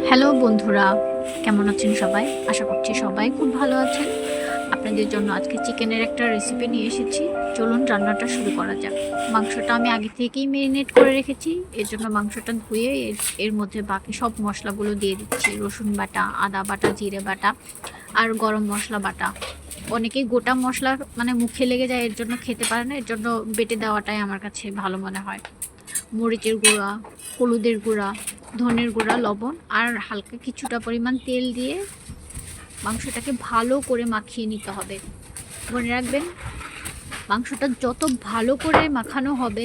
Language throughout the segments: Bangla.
হ্যালো বন্ধুরা, কেমন আছেন সবাই? আশা করছি সবাই খুব ভালো আছেন। আপনাদের জন্য আজকে চিকেনের একটা রেসিপি নিয়ে এসেছি। চলুন রান্নাটা শুরু করা যাক। মাংসটা আমি আগে থেকেই ম্যারিনেট করে রেখেছি। এর জন্য মাংসটা ধুয়ে এর মধ্যে বাকি সব মশলাগুলো দিয়ে দিচ্ছি। রসুন বাটা, আদা বাটা, জিরে বাটা আর গরম মশলা বাটা। অনেকেই গোটা মশলা মুখে লেগে যায়, এর জন্য খেতে পারে না। এর জন্য বেটে দেওয়াটাই আমার কাছে ভালো মনে হয়। মরিচের গুঁড়া, হলুদের গুঁড়া, ধনের গুঁড়া, লবণ আর হালকা কিছুটা পরিমাণ তেল দিয়ে মাংসটাকে ভালো করে মাখিয়ে নিতে হবে। মনে রাখবেন, মাংসটা যত ভালো করে মাখানো হবে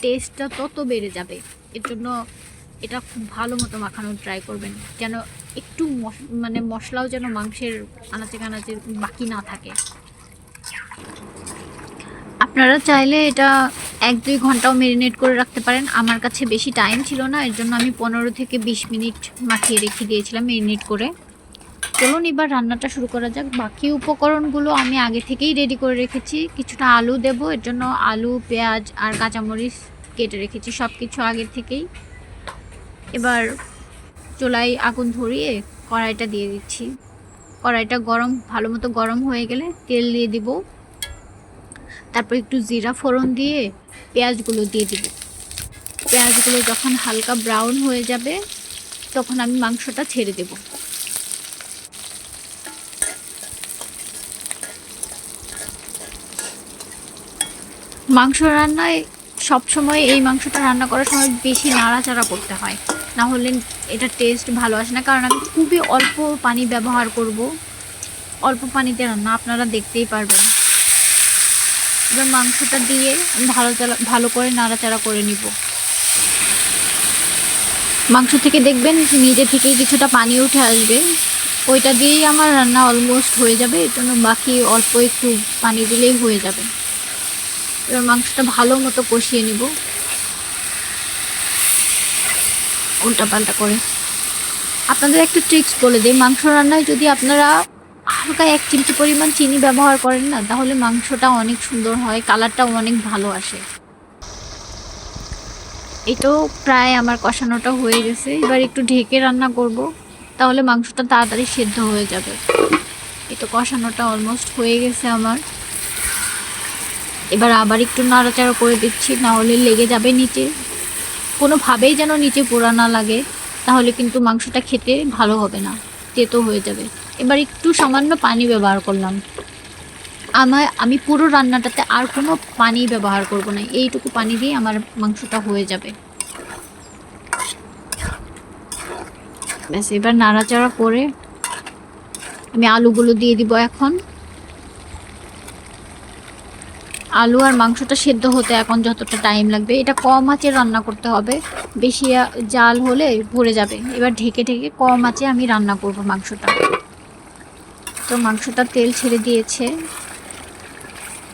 টেস্টটা তত বেড়ে যাবে। এর জন্য এটা খুব ভালো মতো মাখানোর ট্রাই করবেন, যেন একটু মশলাও যেন মাংসের আনাচে কানাচে বাকি না থাকে। আপনারা চাইলে এটা 1-2 ঘন্টাও ম্যারিনেট করে রাখতে পারেন। আমার কাছে বেশি টাইম ছিল না, এর জন্য আমি 15 থেকে 20 মিনিট মাখিয়ে রেখে দিয়েছিলাম ম্যারিনেট করে। চলুন এবার রান্নাটা শুরু করা যাক। বাকি উপকরণগুলো আমি আগে থেকেই রেডি করে রেখেছি। কিছুটা আলু দেব, এর জন্য আলু, পেঁয়াজ আর কাঁচামরিচ কেটে রেখেছি, সব কিছু আগের থেকেই। এবার চুলায় আগুন ধরিয়ে কড়াইটা দিয়ে দিচ্ছি। কড়াইটা ভালো মতো গরম হয়ে গেলে তেল দিয়ে দিব। তারপর একটু জিরা ফোড়ন দিয়ে পেঁয়াজগুলো দিয়ে দিব। পেঁয়াজগুলো যখন হালকা ব্রাউন হয়ে যাবে তখন আমি মাংসটা ছেড়ে দেব। মাংস রান্নায় সবসময় এই মাংসটা রান্না করার সময় বেশি নাড়াচাড়া করতে হয়, না হলে এটা টেস্ট ভালো আসে না। কারণ আমি খুবই অল্প পানি ব্যবহার করব, অল্প পানিতে রান্না, আপনারা দেখতেই পারবেন। এবার মাংসটা দিয়ে আমি ভালো করে নাড়াচাড়া করে নিব। মাংস থেকে দেখবেন নিজে থেকেই কিছুটা পানি উঠে আসবে, ওইটা দিয়েই আমার রান্না অলমোস্ট হয়ে যাবে। এর জন্য বাকি অল্প একটু পানি দিলেই হয়ে যাবে। এবার মাংসটা ভালো মতো কষিয়ে নিব উল্টা পাল্টা করে। আপনাদের একটা ট্রিক্স বলে দিই, মাংস রান্নায় যদি আপনারা হালকা 1 চিমটি পরিমাণ চিনি ব্যবহার করেন না, তাহলে মাংসটা অনেক সুন্দর হয়, কালারটাও অনেক ভালো আসে। এটাও প্রায় আমার কষানোটা হয়ে গেছে। এবার একটু ঢেকে রান্না করব, তাহলে মাংসটা তাড়াতাড়ি সেদ্ধ হয়ে যাবে। এটা কষানোটা অলমোস্ট হয়ে গেছে আমার। এবার আবার একটু নাড়াচাড়া করে দিচ্ছি, না হলে লেগে যাবে নিচে। কোনোভাবেই যেন নিচে পোড়া না লাগে, তাহলে কিন্তু মাংসটা খেতে ভালো হবে না, তেতো হয়ে যাবে। এবার একটু সামান্য পানি ব্যবহার করলাম। আমি পুরো রান্নাটাতে আর কোনো পানি ব্যবহার করব না, এইটুকু পানি দিয়ে আমার মাংসটা হয়ে যাবে। ব্যাস, এবার নাড়াচাড়া করে আমি আলুগুলো দিয়ে দিব এখন। আলু আর মাংসটা সেদ্ধ হতে এখন যতটা টাইম লাগবে, এটা কম আঁচে রান্না করতে হবে, বেশি জাল হলে ভরে যাবে। এবার ঢেকে ঢেকে কম আঁচে আমি রান্না করব মাংসটা। তো মাংসটা তেল ছেড়ে দিয়েছে,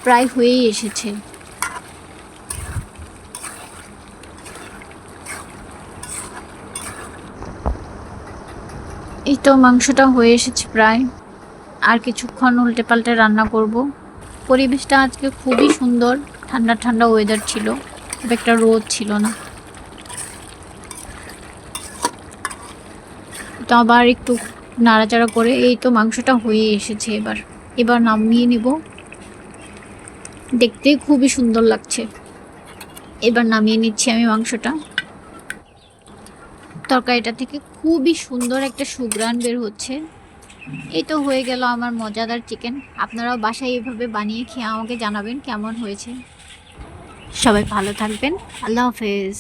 প্রায় হয়েই এসেছে। এই তো মাংসটা হয়ে এসেছে প্রায়। আর কিছুক্ষণ উল্টে পাল্টে রান্না করব। পরিবেশটা আজকে খুবই সুন্দর, ঠান্ডা ঠান্ডা ওয়েদার ছিল, খুব একটা রোদ ছিল না। তো আবার একটু নাড়াচাড়া করে এই তো মাংসটা হয়ে এসেছে। এবার নামিয়ে নিব। দেখতে খুবই সুন্দর লাগছে। এবার নামিয়ে নিচ্ছি আমি মাংসটা। তরকারিটা থেকে খুবই সুন্দর একটা সুঘ্রাণ বের হচ্ছে। এই তো হয়ে গেল আমার মজাদার চিকেন। আপনারাও বাসায় এইভাবে বানিয়ে খেয়ে আমাকে জানাবেন কেমন হয়েছে। সবাই ভালো থাকবেন। আল্লাহ হাফেজ।